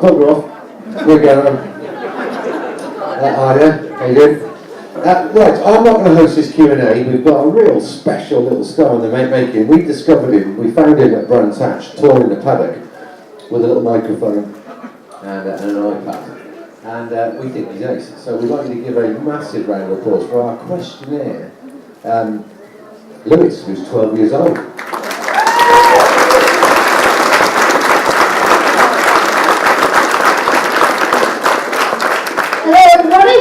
Right, bugger off. We're going. Hiya, how you doing? Right, I'm not going to host this Q&A. We've got a real special little star in the making. We discovered him, we found him at Brands Hatch, touring the paddock with a little microphone and an iPad. And we think he's ace. So we'd like to give a massive round of applause for our questionnaire, Lewis, who's 12 years old. Hello everybody!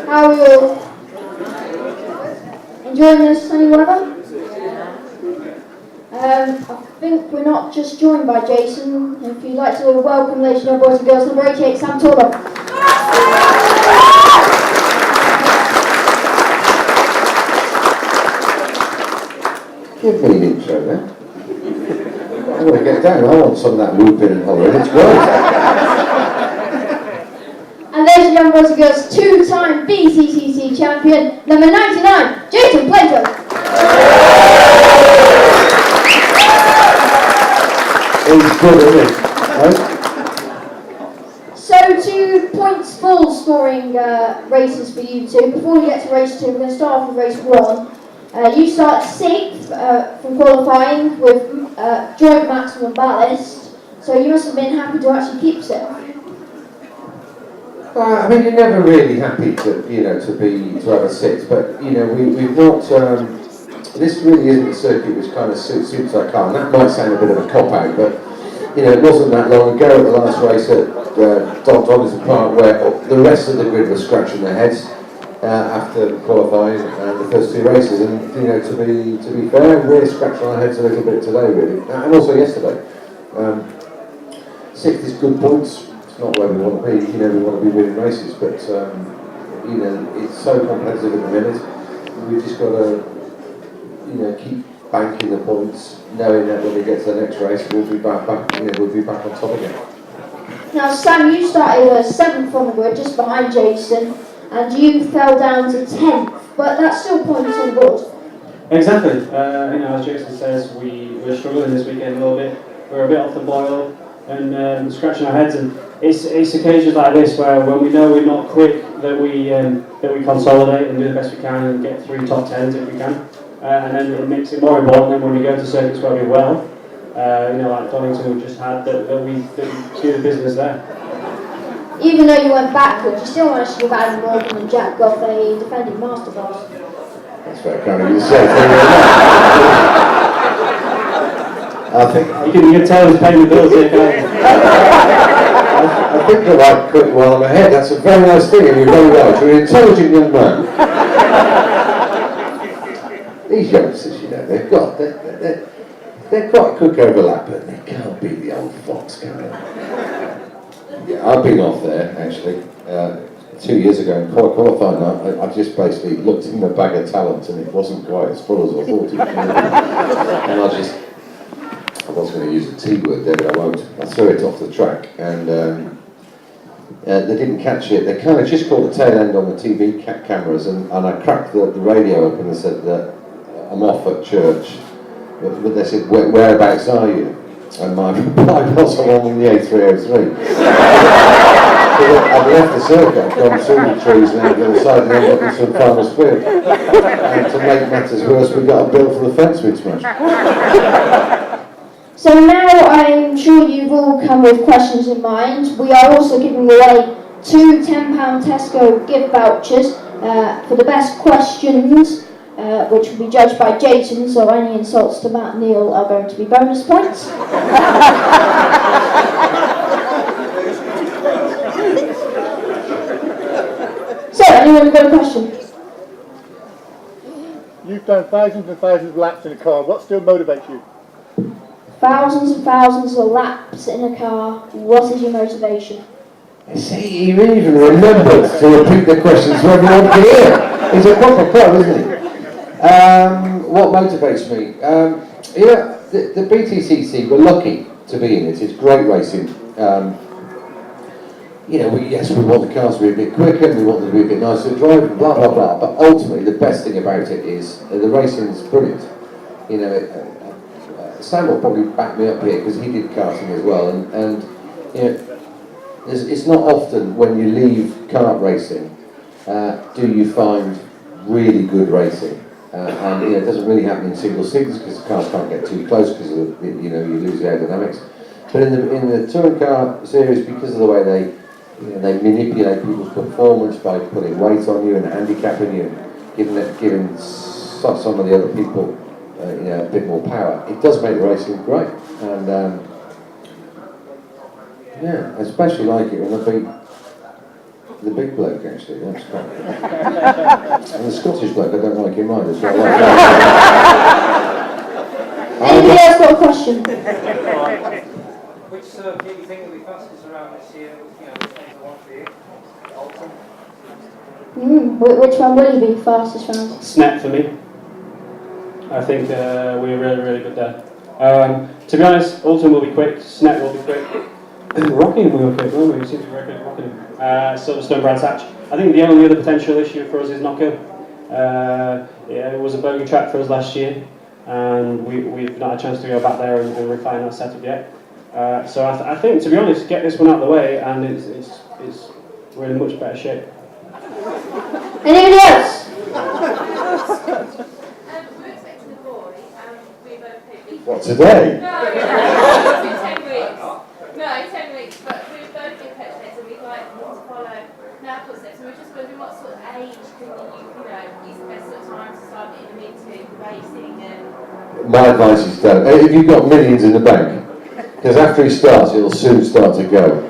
How are you all? Enjoying this sunny weather? I think we're not just joined by Jason. If you'd like to welcome, ladies and boys and girls, number 88, Sam Taller. Give me an intro then. I want to get down, I want some of that whooping and hollering, it's great. And ladies and boys and girls, two-time BTCC champion, number 99, Jason Plato. He's good, isn't he? Right? So 2 points full scoring races for you two. Before we get to race 2, we're going to start off with race 1. You start 6th from qualifying with joint maximum ballast, so you must have been happy to actually keep 6th. I mean, you're never really happy to have a 6, but we've not. This really isn't a circuit which kind of suits our car, and that might sound a bit of a cop out, but it wasn't that long ago at the last race at Donington Park where the rest of the grid was scratching their heads after qualifying and the first 2 races, and to be fair, we're scratching our heads a little bit today, really, and also yesterday. 6th is good points. Not where we want to be, we want to be winning races, but it's so competitive at the minute. We've just got to, keep banking the points, knowing that when we get to the next race, we'll be back on top again. Now, Sam, you started 7th on the grid, just behind Jason, and you fell down to 10th, but that's still points on the board. Exactly. As Jason says, we're struggling this weekend a little bit. We're a bit off the boil and scratching our heads, and it's occasions like this where when we know we're not quick that we consolidate and do the best we can and get 3 top 10s if we can, and then it makes it more important than when we go to circuits where we're well, like Donington we just had, that we do the business there. Even though you went backwards, you still managed to give Adam Morgan and Jack Goff a defending masterclass. That's very kind of you to say. I think you can tell he's paying the bills here, can't you? I think you're right, quick while I'm ahead. That's a very nice thing, and you're very right. You're an intelligent young man. These youngsters, they're quite quick overlap, but they can't be the old fox, can they? Yeah, I've been off there actually 2 years ago in qualifying. I just basically looked in the bag of talent, and it wasn't quite as full as I thought it was. And I was going to use a T word there, but I won't. I threw it off the track, and they didn't catch it. They kind of just caught the tail end on the TV cameras, and I cracked the radio up and they said that I'm off at church. But they said, whereabouts are you? And my reply was, I'm on the A303. I'd left the circuit, I'd gone through the trees and out the other side, and then got into some farmer's field. And to make matters worse, we got a bill for the fence we'd smashed. So now I'm sure you've all come with questions in mind. We are also giving away 2 £10 Tesco gift vouchers for the best questions, which will be judged by Jason, so any insults to Matt and Neil are going to be bonus points. So, anyone got a question? You've done thousands and thousands of laps in a car. What still motivates you? Thousands and thousands of laps in a car. What is your motivation? See, he even remembered to repeat the questions so everyone can hear. He's a proper pro, isn't he? What motivates me? The BTCC, we're lucky to be in it. It's great racing. We want the cars to be a bit quicker, we want them to be a bit nicer to drive, blah blah blah. But ultimately, the best thing about it is the racing is brilliant. Sam will probably back me up here because he did karting as well, and it's not often when you leave kart racing do you find really good racing. And it doesn't really happen in single seaters because the cars can't get too close because you lose the aerodynamics. But in the touring car series, because of the way they manipulate people's performance by putting weight on you and handicapping you, giving some of the other people a bit more power, it does make the racing great. And I especially like it when I beat the big bloke, actually. That's quite good. And the Scottish bloke, I don't like him either. So I like Anybody else got a question? Which circuit do you think will be fastest around this year? Which one's the one for you? Alton? Which one will you be fastest round? Snap for me. I think we're really, really good there. To be honest, Alton will be quick, Snap will be quick. Rockingham will be quick, won't we? We seem to be very good at Rockingham. Silverstone, Brands Hatch. I think the only other potential issue for us is Knockhill. It was a bogey track for us last year, and we've not had a chance to go back there and refine that setup yet. So I think, to be honest, get this one out of the way, and we're in much better shape. Anybody else? We're expecting a boy, and we both picked. What, today? No, in 10 weeks. No, 10 weeks, but we've both been pet heads, and we'd like to follow our footsteps. And we're just wondering what sort of age is the best sort of time to start getting into racing. And My advice is don't. If you've got millions in the bank, because after he starts, it'll soon start to go.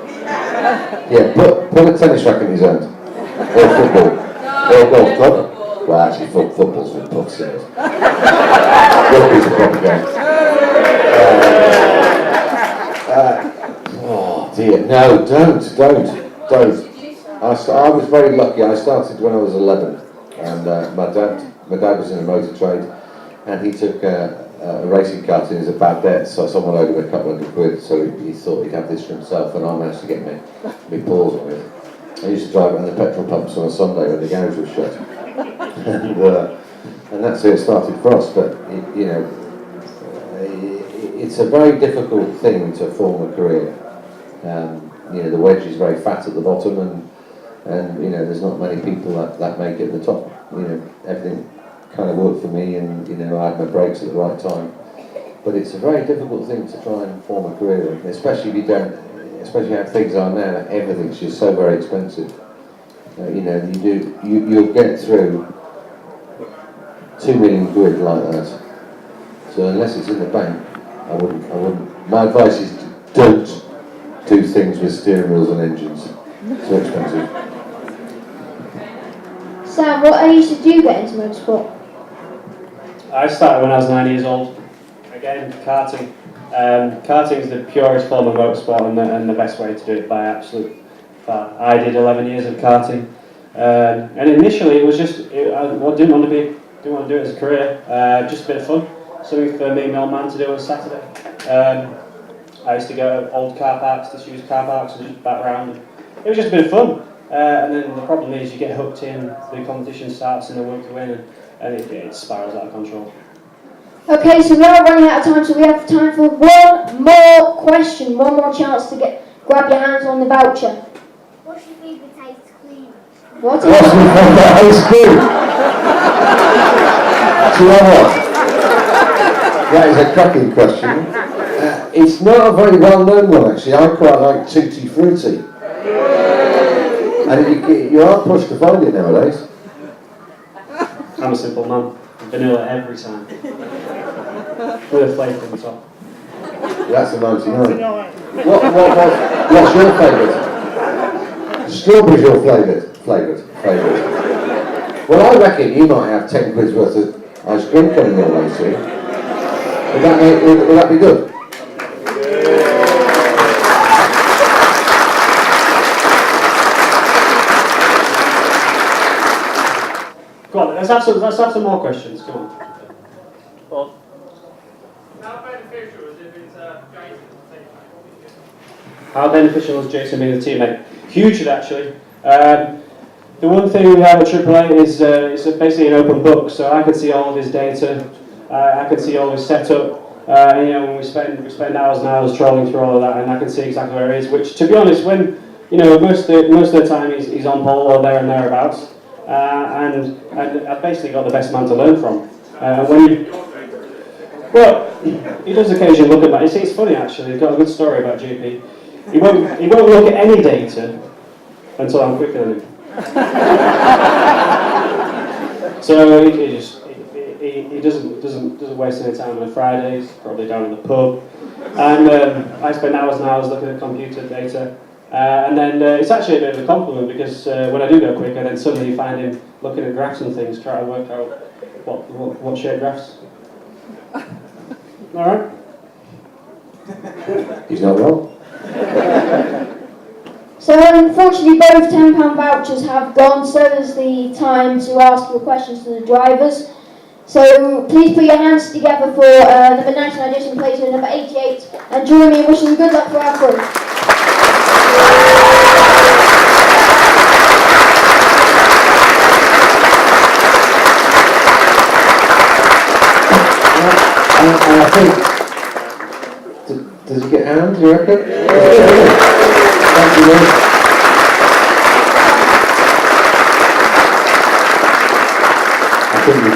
Yeah, put a tennis racket in his hand. Or football. Or golf club. Well, actually, football's with pucks in it. Rugby's a proper game. Oh dear, no, don't. I was very lucky. I started when I was 11, and my dad was in the motor trade, and he took a racing kart in as a bad debt, so someone owed him a couple £100, so he thought he'd have this for himself, and I managed to get my paws on it. I used to drive around the petrol pumps on a Sunday when the garage was shut, and that's how it started for us. But it's a very difficult thing to form a career. The wedge is very fat at the bottom, and there's not many people that make it at the top. Everything kind of worked for me, and I had my breaks at the right time. But it's a very difficult thing to try and form a career in, especially if you don't, especially how things are now. Everything's just so very expensive. You'll get through £2 million like that. So unless it's in the bank, I wouldn't. My advice is don't do things with steering wheels and engines. Too expensive. Sam, what age did you get into motorsport? I started when I was 9 years old. Again, karting. Karting is the purest form of motorsport and the best way to do it by absolute far. I did 11 years of karting, and initially it was just I didn't want to do it as a career. Just a bit of fun, something for me and my old man to do on Saturday. I used to go to old car parks, disused car parks, and just bat around. It was just a bit of fun. And then the problem is you get hooked in, the competition starts and they want to win, and it spirals out of control. Okay, so we are running out of time, so we have time for one more question, one more chance to grab your hands on the voucher. What's your favourite ice cream? What is What's it? my favourite ice cream? Do you know what? That is a cracking question. It's not a very well-known one, actually. I quite like Tutti Frutti. And you aren't pushed to find it nowadays. I'm a simple man. Vanilla every time. With a flavour on the top. That's a 99. What's your favourite? Strawberry's your flavoured. Well, I reckon you might have 10 quid's worth of ice cream coming your way soon. Would that be good? Go on, let's have some more questions. Come on. How beneficial is it if it's Jason? How beneficial is Jason being a teammate? Hugely, actually. The one thing we have at AAA is it's basically an open book, so I can see all of his data, I can see all of his setup, You know, when we spend hours and hours trolling through all of that, and I can see exactly where it is. Which, to be honest, when you know most of the time he's on pole or there and thereabouts, and I've basically got the best man to learn from. Well, he does occasionally look at that. It's funny actually. He's got a good story about GP. He won't look at any data until I'm quicker than him. So he doesn't waste any time on a Friday. He's probably down in the pub, and I spend hours and hours looking at computer data. And then it's actually a bit of a compliment because when I do go quicker, then suddenly you find him looking at graphs and things, trying to work out what shape graphs. All right. He's not wrong. So unfortunately both £10 vouchers have gone, so is the time to ask your questions to the drivers. So please put your hands together for number 99 edition plates with number 88 and join me in wishing good luck for our crew. And I think, does he get hands, you reckon? Thank you, mate. I think we